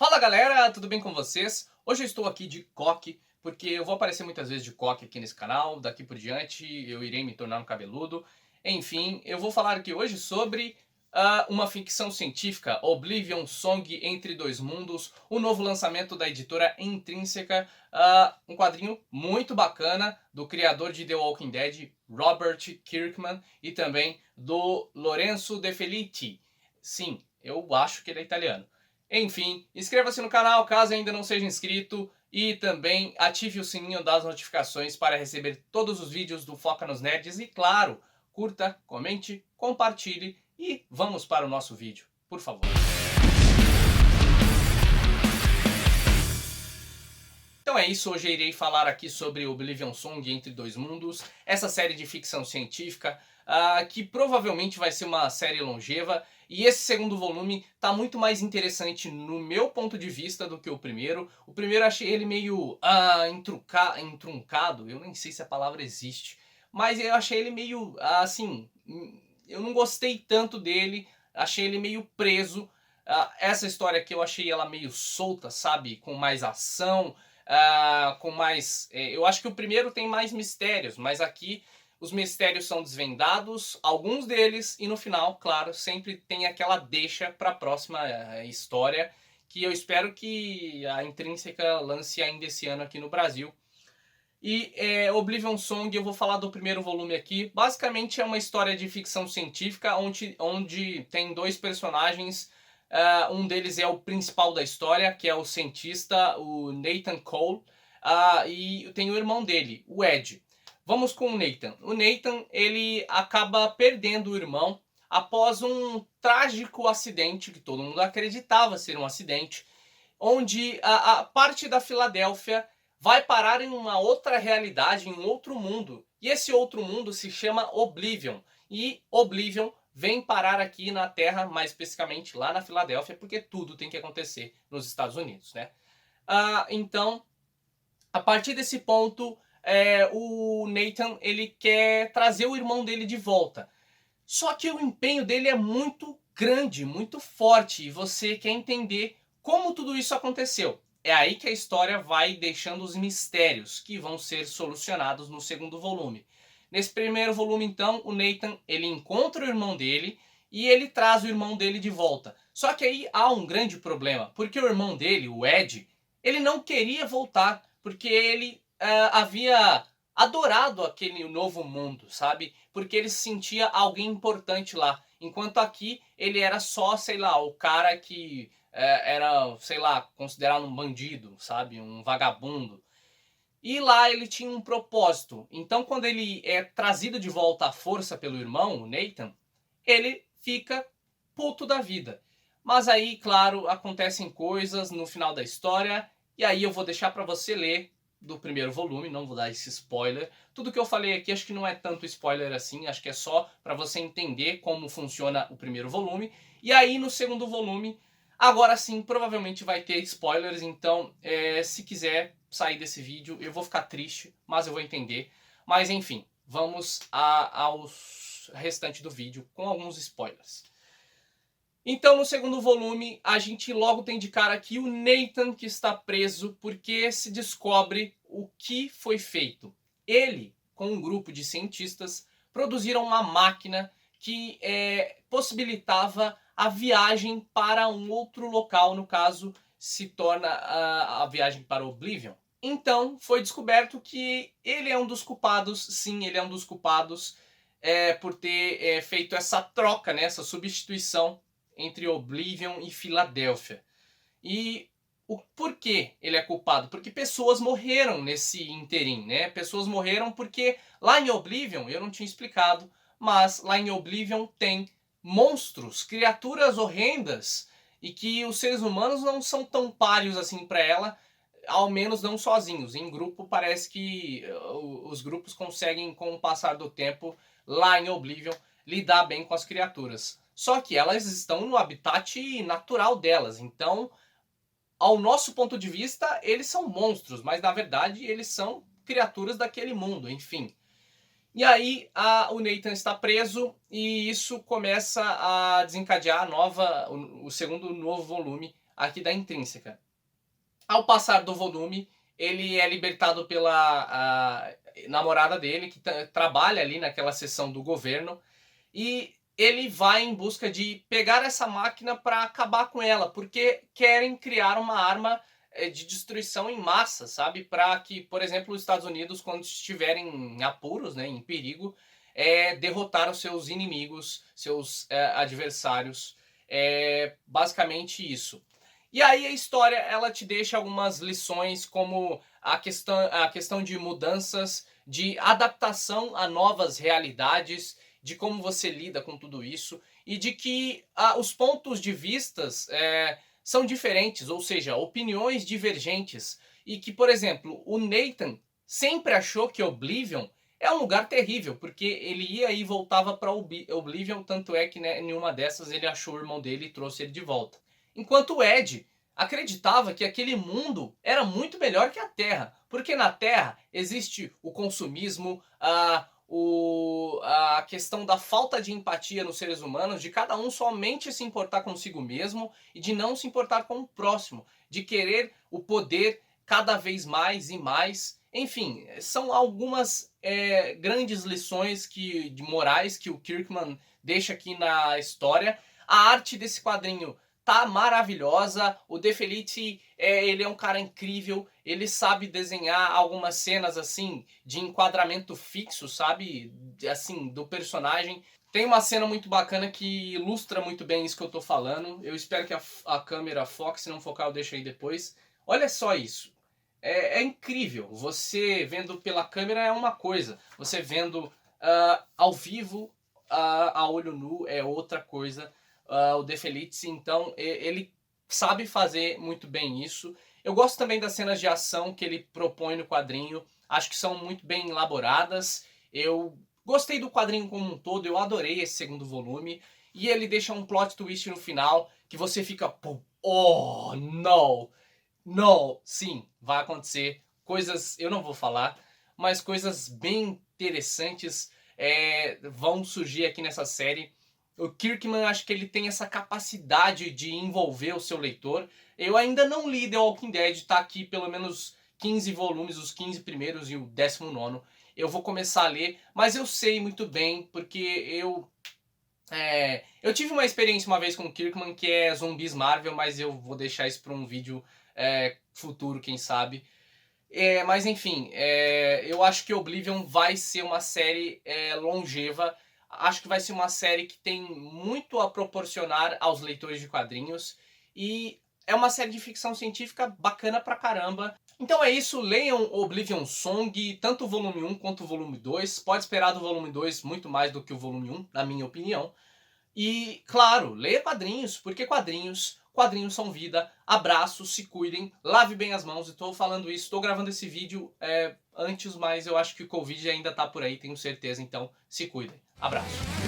Fala galera, tudo bem com vocês? Hoje eu estou aqui de coque, porque eu vou aparecer muitas vezes de coque aqui nesse canal, daqui por diante eu irei me tornar um cabeludo. Enfim, eu vou falar aqui hoje sobre uma ficção científica, Oblivion Song Entre Dois Mundos, o novo lançamento da editora Intrínseca, um quadrinho muito bacana do criador de The Walking Dead, Robert Kirkman, e também do Lorenzo De Felici. Sim, eu acho que ele é italiano. Enfim, inscreva-se no canal caso ainda não seja inscrito e também ative o sininho das notificações para receber todos os vídeos do Foca nos Nerds e, claro, curta, comente, compartilhe e vamos para o nosso vídeo, por favor. Então é isso, hoje eu irei falar aqui sobre Oblivion Song Entre Dois Mundos, essa série de ficção científica que provavelmente vai ser uma série longeva, e esse segundo volume está muito mais interessante no meu ponto de vista do que o primeiro. O primeiro eu achei ele meio entruncado, eu nem sei se a palavra existe, mas eu achei ele meio assim, eu não gostei tanto dele, achei ele meio preso. Essa história aqui eu achei ela meio solta, sabe, com mais ação, com mais... eu acho que o primeiro tem mais mistérios, mas aqui os mistérios são desvendados, alguns deles, e no final, claro, sempre tem aquela deixa para a próxima história, que eu espero que a Intrínseca lance ainda esse ano aqui no Brasil. E Oblivion Song, eu vou falar do primeiro volume aqui. Basicamente é uma história de ficção científica onde tem dois personagens. Um deles é o principal da história, que é o cientista, o Nathan Cole. E tem o irmão dele, o Ed. Vamos com o Nathan. O Nathan, ele acaba perdendo o irmão após um trágico acidente, que todo mundo acreditava ser um acidente, onde a parte da Filadélfia vai parar em uma outra realidade, em um outro mundo. E esse outro mundo se chama Oblivion. E Oblivion vem parar aqui na Terra, mais especificamente lá na Filadélfia, porque tudo tem que acontecer nos Estados Unidos, né? Então, a partir desse ponto, o Nathan ele quer trazer o irmão dele de volta. Só que o empenho dele é muito grande, muito forte, e você quer entender como tudo isso aconteceu. É aí que a história vai deixando os mistérios que vão ser solucionados no segundo volume. Nesse primeiro volume, então, o Nathan ele encontra o irmão dele e ele traz o irmão dele de volta. Só que aí há um grande problema, porque o irmão dele, o Ed, ele não queria voltar, porque ele havia adorado aquele novo mundo, sabe? Porque ele se sentia alguém importante lá. Enquanto aqui ele era só, sei lá, o cara que era, sei lá, considerado um bandido, sabe? Um vagabundo. E lá ele tinha um propósito. Então quando ele é trazido de volta à força pelo irmão, o Nathan, ele fica puto da vida. Mas aí, claro, acontecem coisas no final da história, e aí eu vou deixar para você ler do primeiro volume, não vou dar esse spoiler. Tudo que eu falei aqui acho que não é tanto spoiler assim, acho que é só para você entender como funciona o primeiro volume. E aí no segundo volume, agora sim, provavelmente vai ter spoilers, então se quiser sair desse vídeo, eu vou ficar triste, mas eu vou entender. Mas enfim, vamos ao restante do vídeo com alguns spoilers. Então, no segundo volume, a gente logo tem de cara aqui o Nathan que está preso porque se descobre o que foi feito. Ele, com um grupo de cientistas, produziram uma máquina que possibilitava a viagem para um outro local, no caso, se torna a viagem para Oblivion. Então, foi descoberto que ele é um dos culpados, sim, ele é um dos culpados por ter feito essa troca, né, essa substituição entre Oblivion e Filadélfia. E o porquê ele é culpado? Porque pessoas morreram nesse interim, né? Pessoas morreram porque lá em Oblivion, eu não tinha explicado, mas lá em Oblivion tem monstros, criaturas horrendas, e que os seres humanos não são tão páreos assim para ela, ao menos não sozinhos. Em grupo parece que os grupos conseguem, com o passar do tempo, lá em Oblivion, lidar bem com as criaturas. Só que elas estão no habitat natural delas, então, ao nosso ponto de vista, eles são monstros, mas na verdade eles são criaturas daquele mundo, enfim. E aí o Nathan está preso e isso começa a desencadear o segundo novo volume aqui da Intrínseca. Ao passar do volume, ele é libertado pela namorada dele, que trabalha ali naquela seção do governo, e ele vai em busca de pegar essa máquina para acabar com ela, porque querem criar uma arma de destruição em massa, sabe? Para que, por exemplo, os Estados Unidos, quando estiverem em apuros, né, em perigo, derrotar os seus inimigos, seus adversários. É basicamente isso. E aí a história, ela te deixa algumas lições, como a questão de mudanças, de adaptação a novas realidades, de como você lida com tudo isso, e de que os pontos de vistas são diferentes, ou seja, opiniões divergentes. E que, por exemplo, o Nathan sempre achou que Oblivion é um lugar terrível, porque ele ia e voltava para Oblivion, tanto é que, né, em uma dessas ele achou o irmão dele e trouxe ele de volta. Enquanto o Ed acreditava que aquele mundo era muito melhor que a Terra, porque na Terra existe o consumismo, a questão da falta de empatia nos seres humanos, de cada um somente se importar consigo mesmo e de não se importar com o próximo, de querer o poder cada vez mais e mais. Enfim, são algumas grandes lições de morais que o Kirkman deixa aqui na história. A arte desse quadrinho tá maravilhosa. O De Felici, ele é um cara incrível. Ele sabe desenhar algumas cenas assim de enquadramento fixo, sabe? Assim, do personagem. Tem uma cena muito bacana que ilustra muito bem isso que eu tô falando. Eu espero que a câmera foque, se não focar eu deixo aí depois. Olha só isso. É incrível. Você vendo pela câmera é uma coisa. Você vendo ao vivo, a olho nu, é outra coisa. O De Felici, então, ele sabe fazer muito bem isso. Eu gosto também das cenas de ação que ele propõe no quadrinho. Acho que são muito bem elaboradas. Eu gostei do quadrinho como um todo. Eu adorei esse segundo volume. E ele deixa um plot twist no final que você fica... Oh, não! Não! Sim, vai acontecer. Coisas... eu não vou falar, mas coisas bem interessantes vão surgir aqui nessa série. O Kirkman, acho que ele tem essa capacidade de envolver o seu leitor. Eu ainda não li The Walking Dead, tá aqui pelo menos 15 volumes, os 15 primeiros e o 19º. Eu vou começar a ler, mas eu sei muito bem, porque eu tive uma experiência uma vez com o Kirkman que é Zumbis Marvel, mas eu vou deixar isso para um vídeo futuro, quem sabe. Mas enfim, eu acho que Oblivion vai ser uma série longeva. Acho que vai ser uma série que tem muito a proporcionar aos leitores de quadrinhos. E é uma série de ficção científica bacana pra caramba. Então é isso, leiam Oblivion Song, tanto o volume 1 quanto o volume 2. Pode esperar do volume 2 muito mais do que o volume 1, na minha opinião. E, claro, leia quadrinhos, porque quadrinhos são vida. Abraços, se cuidem, lave bem as mãos. Estou falando isso, estou gravando esse vídeo antes, mas eu acho que o Covid ainda tá por aí, tenho certeza. Então, se cuidem. Abraço.